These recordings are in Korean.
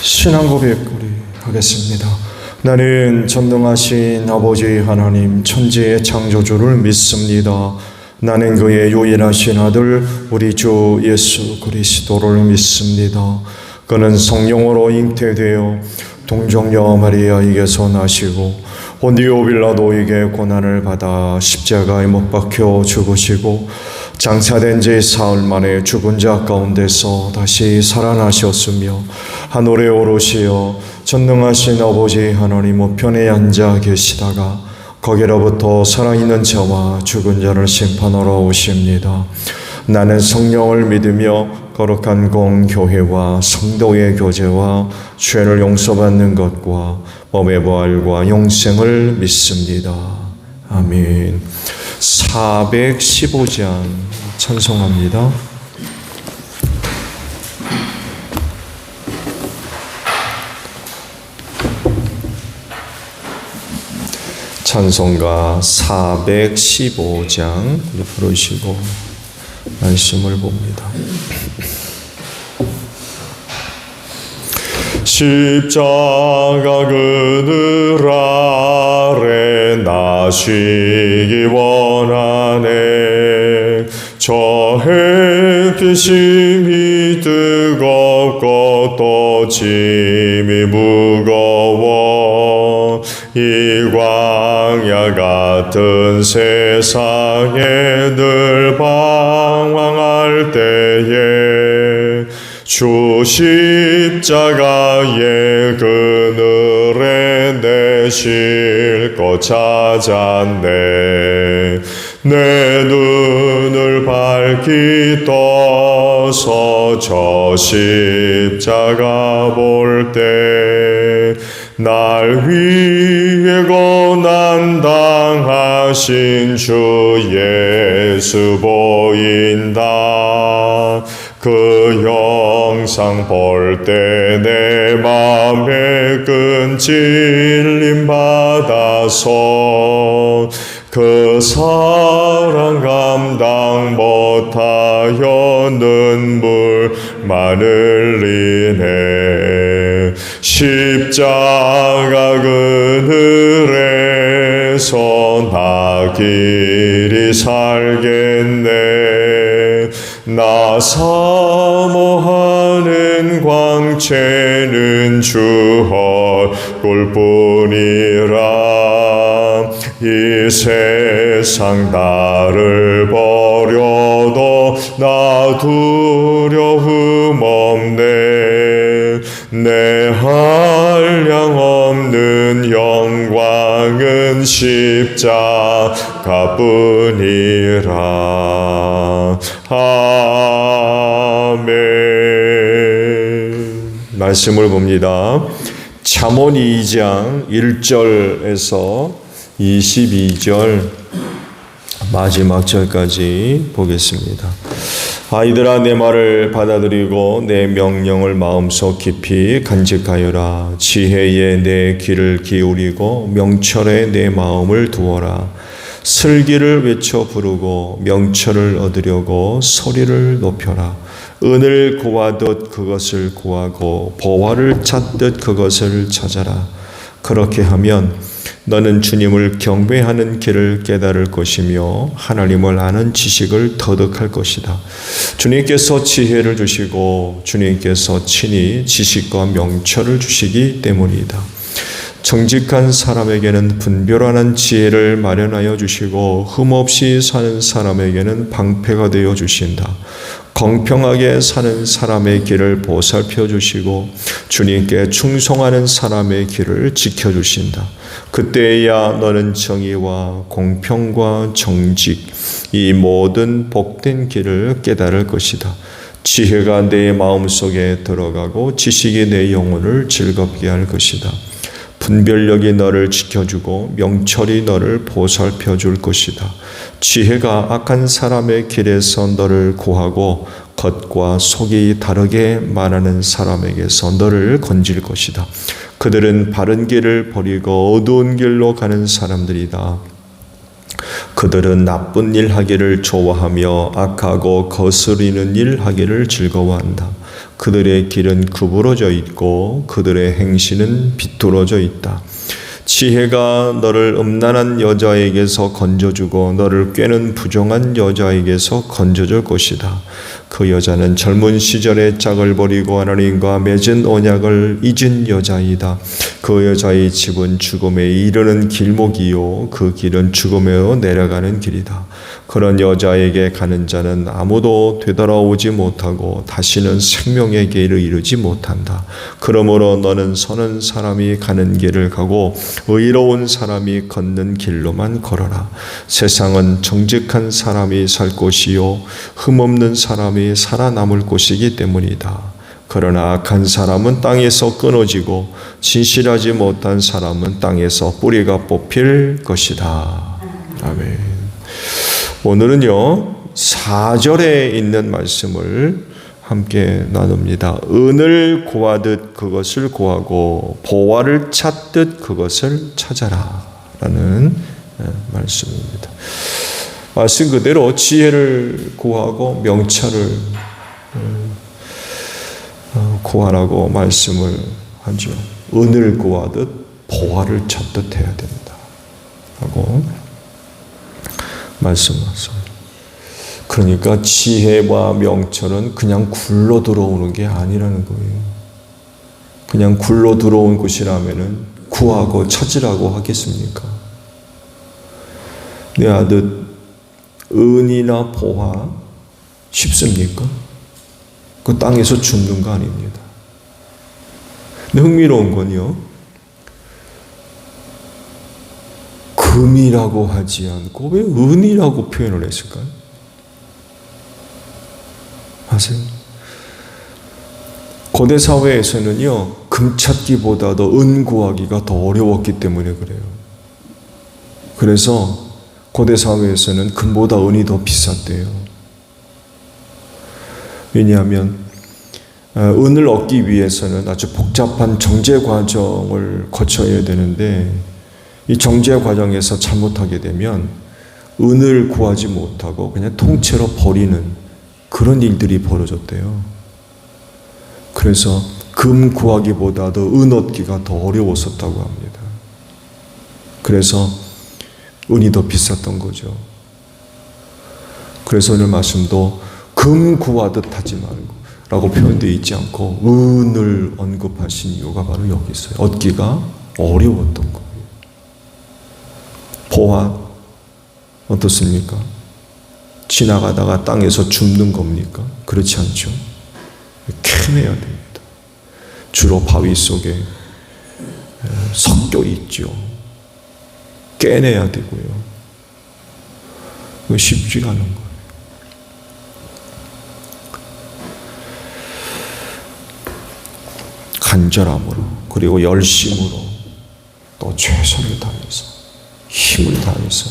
신앙 고백 우리 하겠습니다. 나는 전능하신 아버지 하나님 천지의 창조주를 믿습니다. 나는 그의 유일하신 아들 우리 주 예수 그리스도를 믿습니다. 그는 성령으로 잉태되어 동정녀 마리아에게서 나시고 본디오 빌라도에게 고난을 받아 십자가에 못 박혀 죽으시고 장사된 지 사흘 만에 죽은 자 가운데서 다시 살아나셨으며 하늘에 오르시어 전능하신 아버지 하나님 우편에 앉아 계시다가 거기로부터 살아있는 자와 죽은 자를 심판하러 오십니다. 나는 성령을 믿으며 거룩한 공교회와 성도의 교제와 죄를 용서받는 것과 몸의 부활과 영생을 믿습니다. 아멘. 415장 찬송합니다. 찬송가 415장 부르시고 말씀을 봅니다. 십자가 그늘 아래 나시기 원하네. 저 햇빛이 뜨겁고 또 짐이 무거워 이 광야 같은 세상에 늘 방황할 때에 주 십자가의 그늘에 내 쉴 곳 찾았네. 내 눈을 밝히 떠서 저 십자가 볼 때 날 위해 고난 당하신 주 예수 보인다. 그 영상 볼 때 내 맘에 끈 찔림 받아서 그 사랑 감당 못하여 눈물만 흘리네. 십자가 그늘에서 나 길이 살겠네. 나 사모하는 광채는 주 얼굴뿐이라. 이 세상 나를 버려도 나 두려움 없네. 내 한량 없는 영광은 십자가뿐이라. 아멘. 말씀을 봅니다. 잠언 2장 1절에서 22절 마지막 절까지 보겠습니다. 아이들아, 내 말을 받아들이고 내 명령을 마음속 깊이 간직하여라. 지혜에 내 귀를 기울이고 명철에 내 마음을 두어라. 슬기를 외쳐 부르고 명철을 얻으려고 소리를 높여라. 은을 구하듯 그것을 구하고 보화를 찾듯 그것을 찾아라. 그렇게 하면 너는 주님을 경배하는 길을 깨달을 것이며 하나님을 아는 지식을 터득할 것이다. 주님께서 지혜를 주시고 주님께서 친히 지식과 명철을 주시기 때문이다. 정직한 사람에게는 분별하는 지혜를 마련하여 주시고 흠없이 사는 사람에게는 방패가 되어 주신다. 공평하게 사는 사람의 길을 보살펴 주시고 주님께 충성하는 사람의 길을 지켜주신다. 그때야 너는 정의와 공평과 정직, 이 모든 복된 길을 깨달을 것이다. 지혜가 내 마음속에 들어가고 지식이 내 영혼을 즐겁게 할 것이다. 분별력이 너를 지켜주고 명철이 너를 보살펴 줄 것이다. 지혜가 악한 사람의 길에서 너를 구하고 겉과 속이 다르게 말하는 사람에게서 너를 건질 것이다. 그들은 바른 길을 버리고 어두운 길로 가는 사람들이다. 그들은 나쁜 일 하기를 좋아하며 악하고 거스리는 일 하기를 즐거워한다. 그들의 길은 구부러져 있고 그들의 행실은 비뚤어져 있다. 지혜가 너를 음란한 여자에게서 건져주고 너를 꾀는 부정한 여자에게서 건져줄 것이다. 그 여자는 젊은 시절에 짝을 버리고 하나님과 맺은 언약을 잊은 여자이다. 그 여자의 집은 죽음에 이르는 길목이요 그 길은 죽음에 내려가는 길이다. 그런 여자에게 가는 자는 아무도 되돌아오지 못하고 다시는 생명의 길을 이루지 못한다. 그러므로 너는 선한 사람이 가는 길을 가고 의로운 사람이 걷는 길로만 걸어라. 세상은 정직한 사람이 살 곳이요 흠없는 사람이 살아남을 곳이기 때문이다. 그러나 악한 사람은 땅에서 끊어지고 진실하지 못한 사람은 땅에서 뿌리가 뽑힐 것이다. 아멘. 오늘은요 4절에 있는 말씀을 함께 나눕니다. 은을 구하듯 그것을 구하고 보화를 찾듯 그것을 찾아라 라는 말씀입니다. 말씀 그대로 지혜를 구하고 명철을 구하라고 말씀을 하죠. 은을 구하듯 보화를 찾듯 해야 된다 하고 말씀하셨습니다. 그러니까 지혜와 명철은 그냥 굴러 들어오는 게 아니라는 거예요. 그냥 굴러 들어온 것이라면은 구하고 찾으라고 하겠습니까? 내 아들 은이나 보화 쉽습니까? 그 땅에서 줍는 거 아닙니다. 근데 흥미로운 건요, 금이라고 하지 않고 왜 은이라고 표현을 했을까요? 아세요? 고대 사회에서는요, 금 찾기보다도 은 구하기가 더 어려웠기 때문에 그래요. 그래서 고대 사회에서는 금보다 은이 더 비쌌대요. 왜냐하면 은을 얻기 위해서는 아주 복잡한 정제 과정을 거쳐야 되는데 이 정제 과정에서 잘못하게 되면 은을 구하지 못하고 그냥 통째로 버리는 그런 일들이 벌어졌대요. 그래서 금 구하기보다도 은 얻기가 더 어려웠었다고 합니다. 그래서 은이 더 비쌌던 거죠. 그래서 오늘 말씀도 금 구하듯 하지 말고 라고 표현되어 있지 않고 은을 언급하신 이유가 바로 여기 있어요. 얻기가 어려웠던 거예요. 보화 어떻습니까? 지나가다가 땅에서 줍는 겁니까? 그렇지 않죠. 캐내야 됩니다. 주로 바위 속에 섞여 있죠. 깨내야 되고요. 그거 쉽지가 않은 거예요. 간절함으로 그리고 열심으로 또 최선을 다해서 힘을 다해서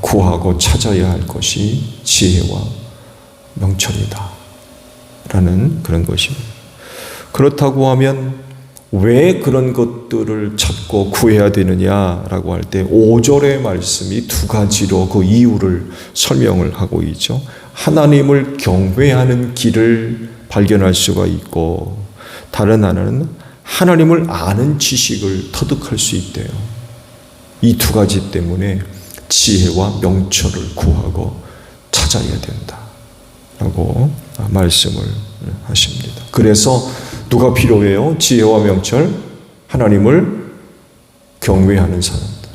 구하고 찾아야 할 것이 지혜와 명철이다 라는 그런 것입니다. 그렇다고 하면 왜 그런 것들을 찾고 구해야 되느냐라고 할 때 5절의 말씀이 두 가지로 그 이유를 설명을 하고 있죠. 하나님을 경외하는 길을 발견할 수가 있고 다른 하나는 하나님을 아는 지식을 터득할 수 있대요. 이 두 가지 때문에 지혜와 명철을 구하고 찾아야 된다 라고 말씀을 하십니다. 그래서 누가 필요해요? 지혜와 명철, 하나님을 경외하는 사람들,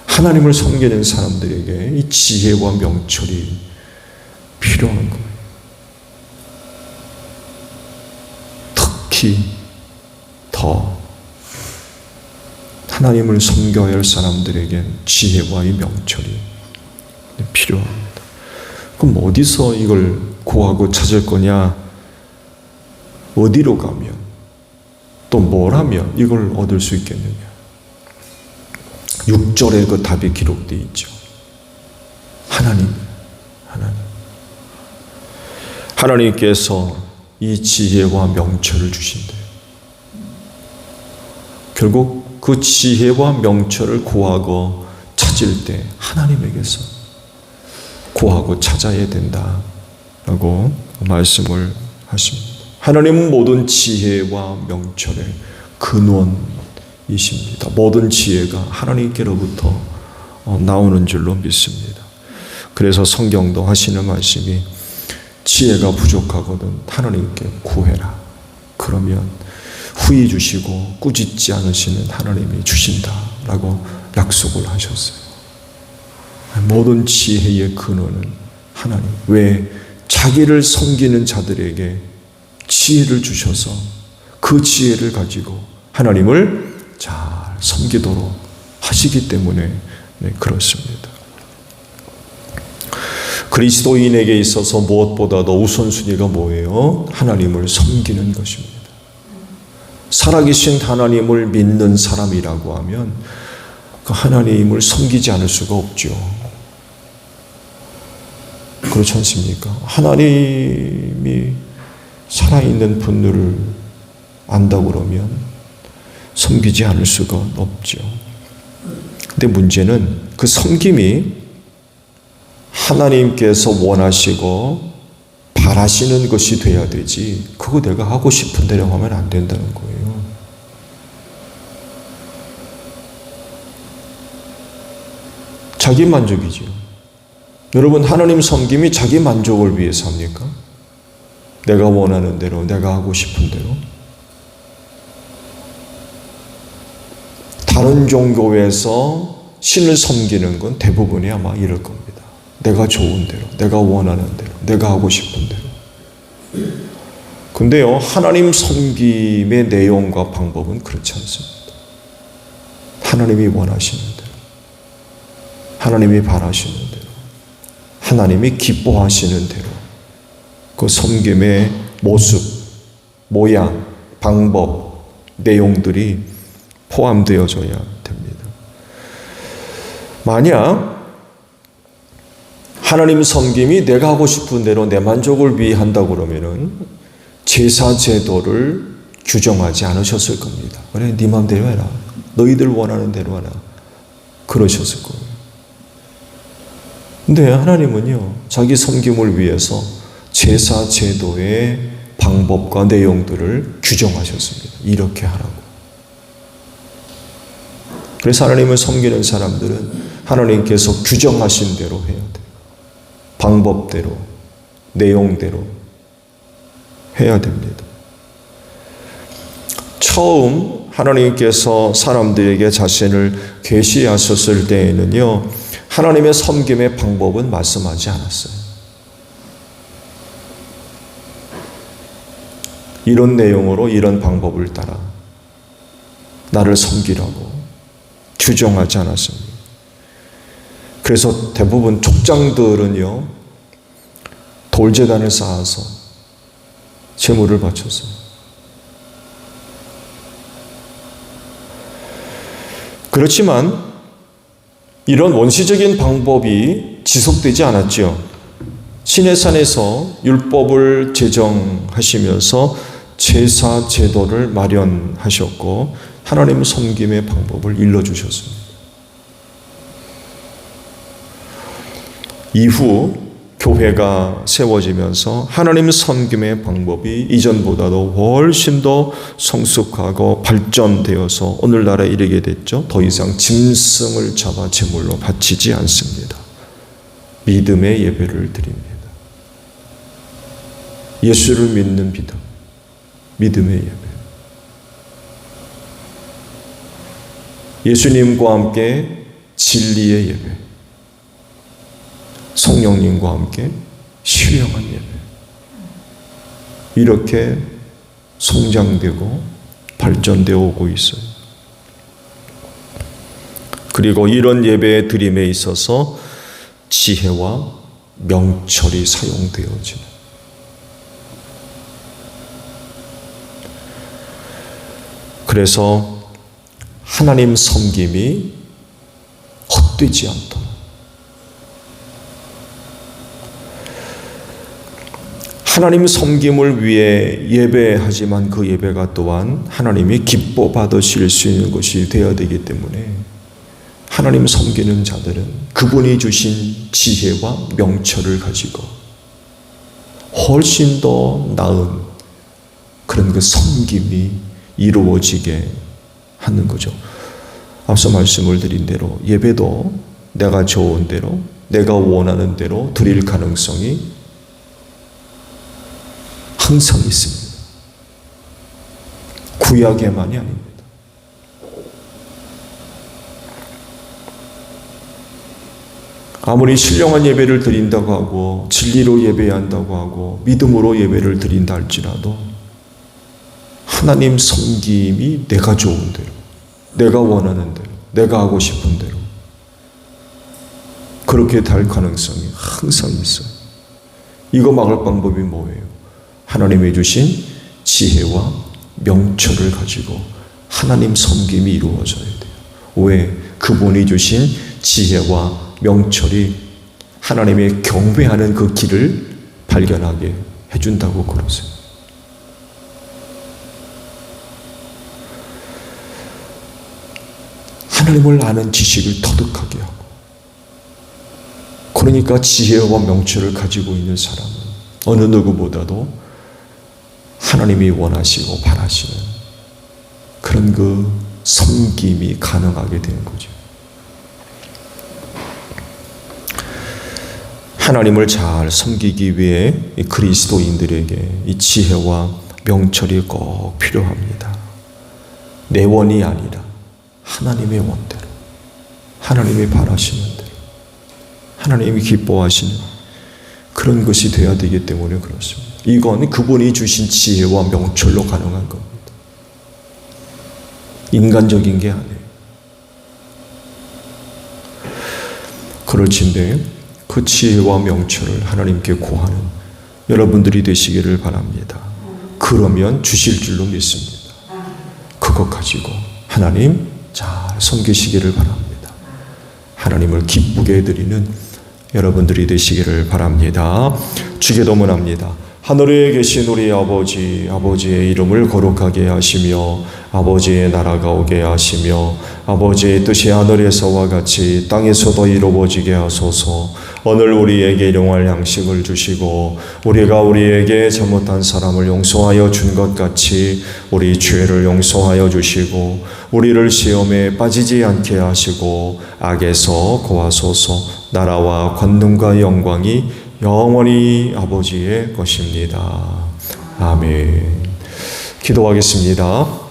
하나님을 섬기는 사람들에게 이 지혜와 명철이 필요한 거예요. 특히 더 하나님을 섬겨야 할 사람들에겐 지혜와의 명철이 필요합니다. 그럼 어디서 이걸 구하고 찾을 거냐? 어디로 가면, 또 뭘 하면 이걸 얻을 수 있겠느냐? 6절에 그 답이 기록되어 있죠. 하나님. 하나님께서 이 지혜와 명철을 주신대요. 결국 그 지혜와 명철을 구하고 찾을 때 하나님에게서 구하고 찾아야 된다라고 말씀을 하십니다. 하나님은 모든 지혜와 명철의 근원이십니다. 모든 지혜가 하나님께로부터 나오는 줄로 믿습니다. 그래서 성경도 하시는 말씀이 지혜가 부족하거든 하나님께 구해라. 그러면 후히 주시고 꾸짖지 않으시는 하나님이 주신다라고 약속을 하셨어요. 모든 지혜의 근원은 하나님. 왜? 자기를 섬기는 자들에게 지혜를 주셔서 그 지혜를 가지고 하나님을 잘 섬기도록 하시기 때문에 그렇습니다. 그리스도인에게 있어서 무엇보다도 우선순위가 뭐예요? 하나님을 섬기는 것입니다. 살아계신 하나님을 믿는 사람이라고 하면 그 하나님을 섬기지 않을 수가 없죠. 그렇지 않습니까? 하나님이 살아있는 분들을 안다고 그러면 섬기지 않을 수가 없죠. 근데 문제는 그 섬김이 하나님께서 원하시고 바라시는 것이 돼야 되지, 그거 내가 하고 싶은 대로 하면 안 된다는 거예요. 자기 만족이죠. 여러분, 하나님 섬김이 자기 만족을 위해서 합니까? 내가 원하는 대로, 내가 하고 싶은 대로? 다른 종교에서 신을 섬기는 건 대부분이 아마 이럴 겁니다. 내가 좋은 대로, 내가 원하는 대로, 내가 하고 싶은 대로. 근데요, 하나님 섬김의 내용과 방법은 그렇지 않습니다. 하나님이 원하시는 대로, 하나님이 바라시는 대로, 하나님이 기뻐하시는 대로 그 섬김의 모습, 모양, 방법, 내용들이 포함되어져야 됩니다. 만약 하나님 섬김이 내가 하고 싶은 대로 내 만족을 위해 한다고 그러면은 제사 제도를 규정하지 않으셨을 겁니다. 그래, 네 마음대로 해라. 너희들 원하는 대로 하라. 그러셨을 거예요. 근데 하나님은요, 자기 섬김을 위해서 제사 제도의 방법과 내용들을 규정하셨습니다. 이렇게 하라고. 그래서 하나님을 섬기는 사람들은 하나님께서 규정하신 대로 해야 돼요. 방법대로, 내용대로 해야 됩니다. 처음 하나님께서 사람들에게 자신을 계시하셨을 때에는요, 하나님의 섬김의 방법은 말씀하지 않았어요. 이런 내용으로 이런 방법을 따라 나를 섬기라고 규정하지 않았습니다. 그래서 대부분 족장들은요, 돌제단을 쌓아서 제물을 바쳤어요. 그렇지만 이런 원시적인 방법이 지속되지 않았죠. 시내산에서 율법을 제정하시면서 제사 제도를 마련하셨고 하나님 섬김의 방법을 일러주셨습니다. 이후 교회가 세워지면서 하나님 섬김의 방법이 이전보다도 훨씬 더 성숙하고 발전되어서 오늘날에 이르게 됐죠. 더 이상 짐승을 잡아 제물로 바치지 않습니다. 믿음의 예배를 드립니다. 예수를 믿는 믿음, 믿음의 예배. 예수님과 함께 진리의 예배, 성령님과 함께 신령한 예배. 이렇게 성장되고 발전되어 오고 있어요. 그리고 이런 예배 드림에 있어서 지혜와 명철이 사용되어지는, 그래서 하나님 섬김이 헛되지 않도록, 하나님 섬김을 위해 예배하지만 그 예배가 또한 하나님이 기뻐 받으실 수 있는 것이 되어야 되기 때문에 하나님 섬기는 자들은 그분이 주신 지혜와 명철을 가지고 훨씬 더 나은 그런 그 섬김이 이루어지게 하는 거죠. 앞서 말씀을 드린 대로 예배도 내가 좋은 대로, 내가 원하는 대로 드릴 가능성이 항상 있습니다. 구약에만이 아닙니다. 아무리 신령한 예배를 드린다고 하고 진리로 예배한다고 하고 믿음으로 예배를 드린다 할지라도 하나님 섬김이 내가 좋은 대로, 내가 원하는 대로, 내가 하고 싶은 대로 그렇게 될 가능성이 항상 있어요. 이거 막을 방법이 뭐예요? 하나님이 주신 지혜와 명철을 가지고 하나님 섬김이 이루어져야 돼요. 왜? 그분이 주신 지혜와 명철이 하나님의 경배하는 그 길을 발견하게 해준다고 그러세요. 하나님을 아는 지식을 터득하게 하고, 그러니까 지혜와 명철을 가지고 있는 사람은 어느 누구보다도 하나님이 원하시고 바라시는 그런 그 섬김이 가능하게 되는 거죠. 하나님을 잘 섬기기 위해 이 그리스도인들에게 이 지혜와 명철이 꼭 필요합니다. 내 원이 아니라 하나님의 원대로, 하나님이 바라시는 대로, 하나님이 기뻐하시는 그런 것이 되어야 되기 때문에 그렇습니다. 이건 그분이 주신 지혜와 명철로 가능한 겁니다. 인간적인 게 아니에요. 그럴진데 그 지혜와 명철을 하나님께 구하는 여러분들이 되시기를 바랍니다. 그러면 주실 줄로 믿습니다. 그것 가지고 하나님 잘 섬기시기를 바랍니다. 하나님을 기쁘게 해드리는 여러분들이 되시기를 바랍니다. 주기도문합니다. 하늘에 계신 우리 아버지, 아버지의 이름을 거룩하게 하시며 아버지의 나라가 오게 하시며 아버지의 뜻이 하늘에서와 같이 땅에서도 이루어지게 하소서. 오늘 우리에게 일용할 양식을 주시고 우리가 우리에게 잘못한 사람을 용서하여 준 것 같이 우리 죄를 용서하여 주시고 우리를 시험에 빠지지 않게 하시고 악에서 구하소서. 나라와 권능과 영광이 영원히 아버지의 것입니다. 아멘. 기도하겠습니다.